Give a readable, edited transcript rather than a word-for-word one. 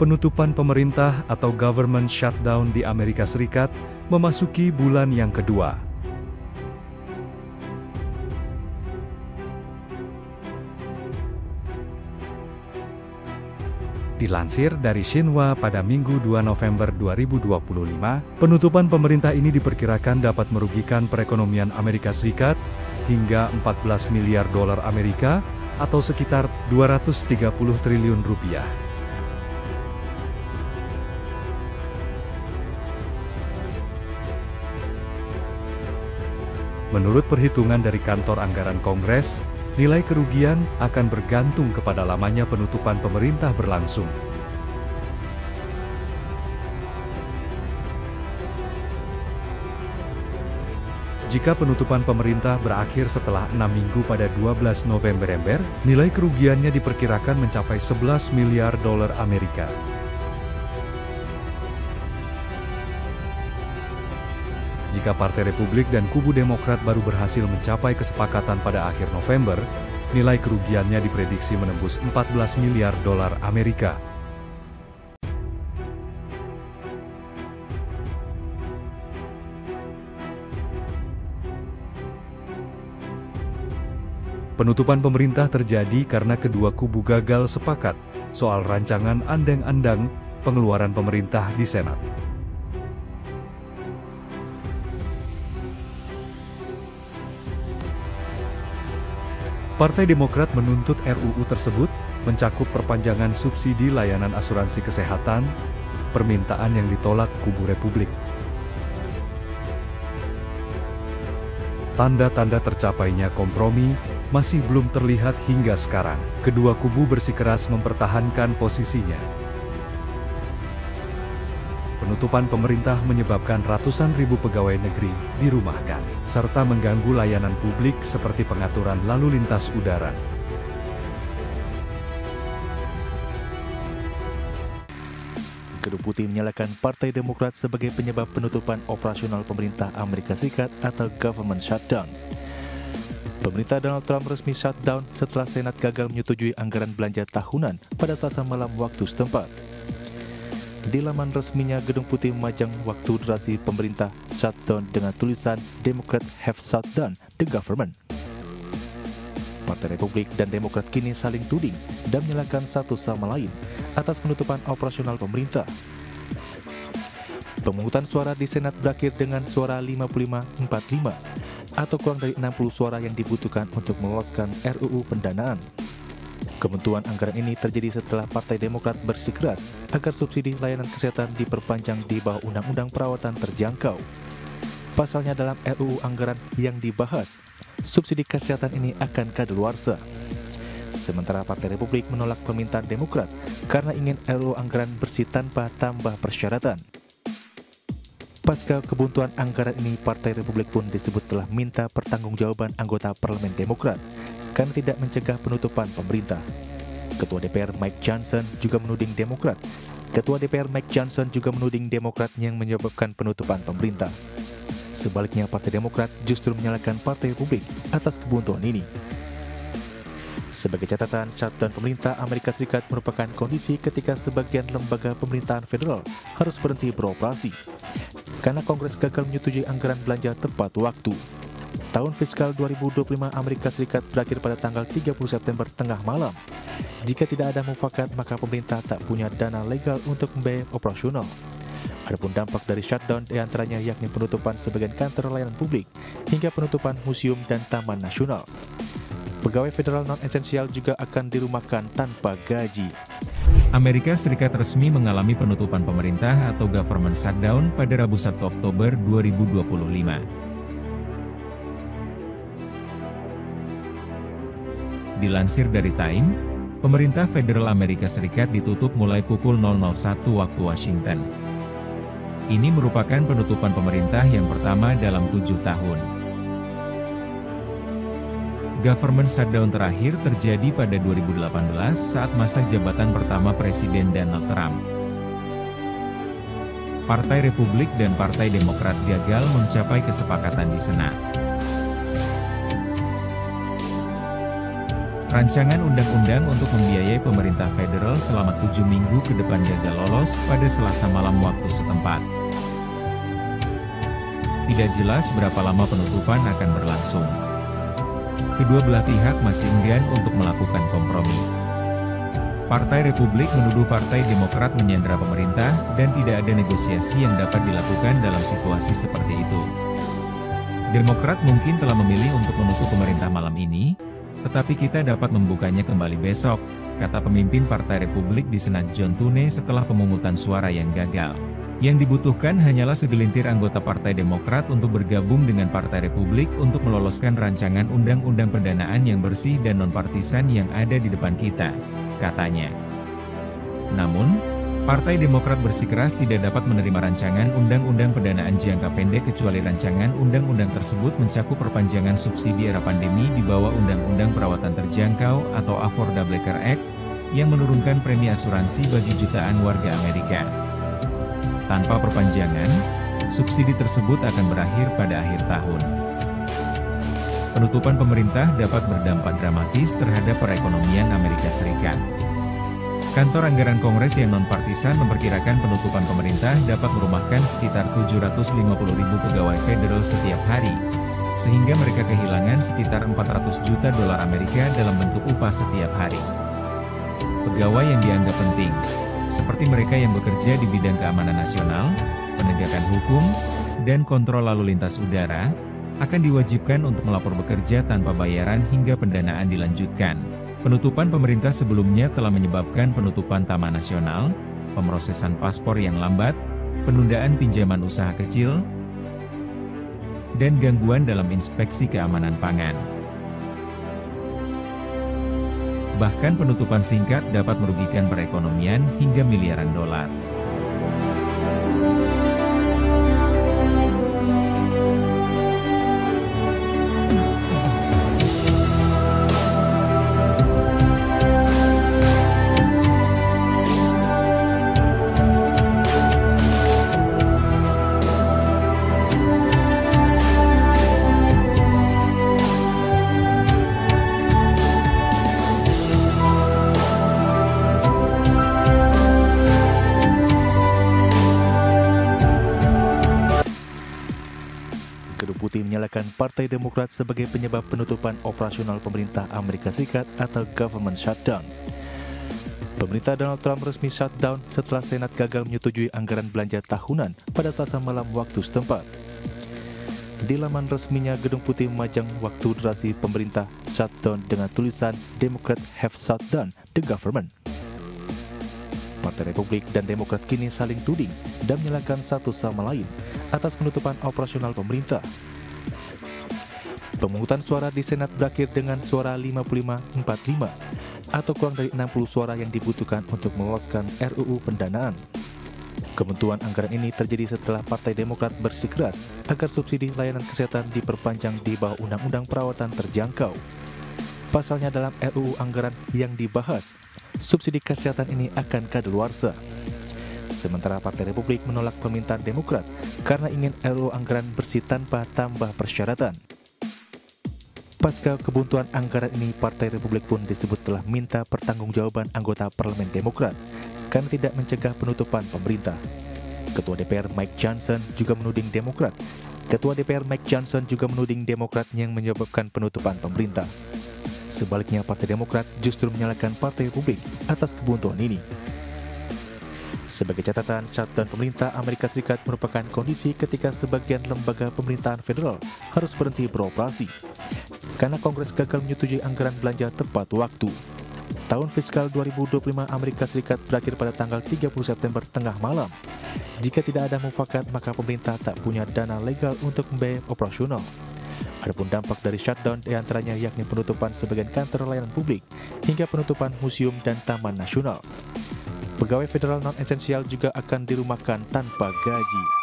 Penutupan pemerintah atau government shutdown di Amerika Serikat memasuki bulan yang kedua. Dilansir dari Xinhua pada Minggu 2 November 2025, penutupan pemerintah ini diperkirakan dapat merugikan perekonomian Amerika Serikat hingga 14 miliar dolar Amerika atau sekitar 230 triliun rupiah. Menurut perhitungan dari kantor anggaran Kongres, nilai kerugian akan bergantung kepada lamanya penutupan pemerintah berlangsung. Jika penutupan pemerintah berakhir setelah 6 minggu pada 12 November, nilai kerugiannya diperkirakan mencapai 11 miliar dolar Amerika. Jika Partai Republik dan Kubu Demokrat baru berhasil mencapai kesepakatan pada akhir November, nilai kerugiannya diprediksi menembus 14 miliar dolar Amerika. Penutupan pemerintah terjadi karena kedua kubu gagal sepakat soal rancangan undang-undang pengeluaran pemerintah di Senat. Partai Demokrat menuntut RUU tersebut mencakup perpanjangan subsidi layanan asuransi kesehatan, permintaan yang ditolak kubu Republik. Tanda-tanda tercapainya kompromi masih belum terlihat hingga sekarang. Kedua kubu bersikeras mempertahankan posisinya. Penutupan pemerintah menyebabkan ratusan ribu pegawai negeri dirumahkan, serta mengganggu layanan publik seperti pengaturan lalu lintas udara. Gedung Putih menyalahkan Partai Demokrat sebagai penyebab penutupan operasional pemerintah Amerika Serikat atau government shutdown. Pemerintah Donald Trump resmi shutdown setelah Senat gagal menyetujui anggaran belanja tahunan pada Selasa malam waktu setempat. Di laman resminya, Gedung Putih memajang waktu durasi pemerintah shutdown dengan tulisan Democrat have shut down the government. Partai Republik dan Demokrat kini saling tuding dan menyalahkan satu sama lain atas penutupan operasional pemerintah. Pemungutan suara di Senat berakhir dengan suara 55-45 atau kurang dari 60 suara yang dibutuhkan untuk meloloskan RUU pendanaan. Kementuan anggaran ini terjadi setelah Partai Demokrat bersikeras agar subsidi layanan kesehatan diperpanjang di bawah Undang-Undang Perawatan Terjangkau. Pasalnya dalam RUU anggaran yang dibahas, subsidi kesehatan ini akan kadaluarsa. Sementara Partai Republik menolak permintaan Demokrat karena ingin RUU anggaran bersih tanpa tambah persyaratan. Pasca kebuntuan anggaran ini, Partai Republik pun disebut telah minta pertanggungjawaban anggota Parlemen Demokrat karena tidak mencegah penutupan pemerintah. Ketua DPR Mike Johnson juga menuding Demokrat yang menyebabkan penutupan pemerintah. Sebaliknya, Partai Demokrat justru menyalahkan Partai Republik atas kebuntuan ini. Sebagai catatan, shutdown pemerintah Amerika Serikat merupakan kondisi ketika sebagian lembaga pemerintahan federal harus berhenti beroperasi karena Kongres gagal menyetujui anggaran belanja tepat waktu. Tahun fiskal 2025 Amerika Serikat berakhir pada tanggal 30 September tengah malam. Jika tidak ada mufakat, maka pemerintah tak punya dana legal untuk membiayai operasional. Adapun dampak dari shutdown diantaranya yakni penutupan sebagian kantor layanan publik hingga penutupan museum dan taman nasional. Pegawai federal non-esensial juga akan dirumahkan tanpa gaji. Amerika Serikat resmi mengalami penutupan pemerintah atau government shutdown pada Rabu 1 Oktober 2025. Dilansir dari Time, pemerintah federal Amerika Serikat ditutup mulai pukul 001 waktu Washington. Ini merupakan penutupan pemerintah yang pertama dalam 7 tahun. Government shutdown terakhir terjadi pada 2018 saat masa jabatan pertama Presiden Donald Trump. Partai Republik dan Partai Demokrat gagal mencapai kesepakatan di Senat. Rancangan undang-undang untuk membiayai pemerintah federal selama 7 minggu ke depan gagal lolos pada Selasa malam waktu setempat. Tidak jelas berapa lama penutupan akan berlangsung. Kedua belah pihak masih enggan untuk melakukan kompromi. Partai Republik menuduh Partai Demokrat menyandera pemerintah dan tidak ada negosiasi yang dapat dilakukan dalam situasi seperti itu. Demokrat mungkin telah memilih untuk menutup pemerintah malam ini, tetapi kita dapat membukanya kembali besok, kata pemimpin Partai Republik di Senat John Thune setelah pemungutan suara yang gagal. Yang dibutuhkan hanyalah segelintir anggota Partai Demokrat untuk bergabung dengan Partai Republik untuk meloloskan rancangan undang-undang pendanaan yang bersih dan non-partisan yang ada di depan kita, katanya. Namun, Partai Demokrat bersikeras tidak dapat menerima rancangan undang-undang pendanaan jangka pendek kecuali rancangan undang-undang tersebut mencakup perpanjangan subsidi era pandemi di bawah Undang-Undang Perawatan Terjangkau atau Affordable Care Act, yang menurunkan premi asuransi bagi jutaan warga Amerika. Tanpa perpanjangan, subsidi tersebut akan berakhir pada akhir tahun. Penutupan pemerintah dapat berdampak dramatis terhadap perekonomian Amerika Serikat. Kantor Anggaran Kongres yang non-partisan memperkirakan penutupan pemerintah dapat merumahkan sekitar 750.000 pegawai federal setiap hari, sehingga mereka kehilangan sekitar 400 juta dolar Amerika dalam bentuk upah setiap hari. Pegawai yang dianggap penting, seperti mereka yang bekerja di bidang keamanan nasional, penegakan hukum, dan kontrol lalu lintas udara, akan diwajibkan untuk melapor bekerja tanpa bayaran hingga pendanaan dilanjutkan. Penutupan pemerintah sebelumnya telah menyebabkan penutupan taman nasional, pemrosesan paspor yang lambat, penundaan pinjaman usaha kecil, dan gangguan dalam inspeksi keamanan pangan. Bahkan penutupan singkat dapat merugikan perekonomian hingga miliaran dolar. Gedung Putih menyalahkan Partai Demokrat sebagai penyebab penutupan operasional pemerintah Amerika Serikat atau government shutdown. Pemerintah Donald Trump resmi shutdown setelah Senat gagal menyetujui anggaran belanja tahunan pada Selasa malam waktu setempat. Di laman resminya, Gedung Putih memajang waktu durasi pemerintah shutdown dengan tulisan Democrat have shutdown the government. Partai Republik dan Demokrat kini saling tuding dan menyalahkan satu sama lain atas penutupan operasional pemerintah. Pemungutan suara di Senat berakhir dengan suara 55-45 atau kurang dari 60 suara yang dibutuhkan untuk meloloskan RUU pendanaan. Kebuntuan anggaran ini terjadi setelah Partai Demokrat bersikeras agar subsidi layanan kesehatan diperpanjang di bawah Undang-Undang Perawatan Terjangkau. Pasalnya dalam RUU anggaran yang dibahas, subsidi kesehatan ini akan kadaluarsa. Sementara Partai Republik menolak permintaan Demokrat karena ingin RUU anggaran bersih tanpa tambah persyaratan. Pasca kebuntuan anggaran ini, Partai Republik pun disebut telah minta pertanggungjawaban anggota Parlemen Demokrat karena tidak mencegah penutupan pemerintah. Ketua DPR Mike Johnson juga menuding Demokrat yang menyebabkan penutupan pemerintah. Sebaliknya, Partai Demokrat justru menyalahkan Partai Republik atas kebuntuan ini. Sebagai catatan, shutdown pemerintah Amerika Serikat merupakan kondisi ketika sebagian lembaga pemerintahan federal harus berhenti beroperasi karena Kongres gagal menyetujui anggaran belanja tepat waktu. Tahun fiskal 2025 Amerika Serikat berakhir pada tanggal 30 September tengah malam. Jika tidak ada mufakat, maka pemerintah tak punya dana legal untuk membiayai operasional. Adapun dampak dari shutdown diantaranya yakni penutupan sebagian kantor layanan publik hingga penutupan museum dan taman nasional. Pegawai federal non-esensial juga akan dirumahkan tanpa gaji.